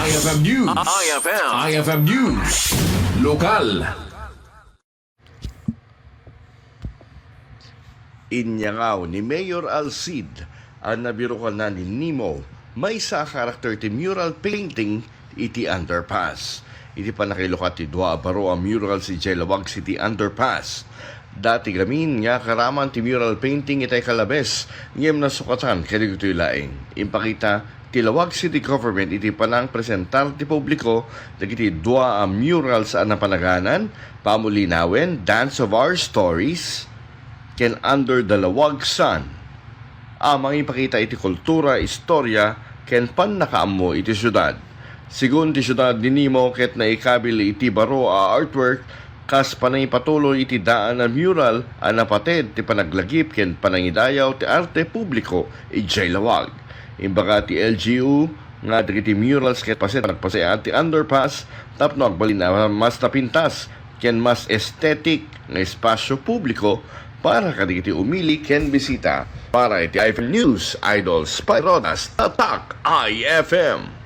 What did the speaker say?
IFM News. IFM News. Lokal. Inyangaw ni Mayor Alcid ang Nabirukannan ni Nemo, Maysa character ti mural painting iti underpass. Iti panakilukat ti Dua Baro ang mural si Jailawag City Underpass. Dati gamin nga karaman ti mural painting itay kalabes ngem nasukatan kaya ito'y laing. Impakita Tilawag City Government iti panang presentar ti publiko dagiti dua ang mural sa napanaganan, pamulinawen, Dance of Our Stories, ken Under the Lawag Sun. Amang ipakita iti kultura, istorya, ken pannakaammo iti syudad. Sigun ti syudad ni Nemo ket naikabil iti baro a artwork kas panay patuloy iti daan na mural a napated ti panaglagip ken panangidayaw ti arte publiko ijay lawag. Imbaga ti LGU nga dagiti murals ket paset nagpasean ti underpass tapno agbalin na mas napintas ken mas aesthetic nga espasyo publiko para kadagiti umili ken bisita. Para iti IFM News, Idol Spy Rodas, Tatak IFM.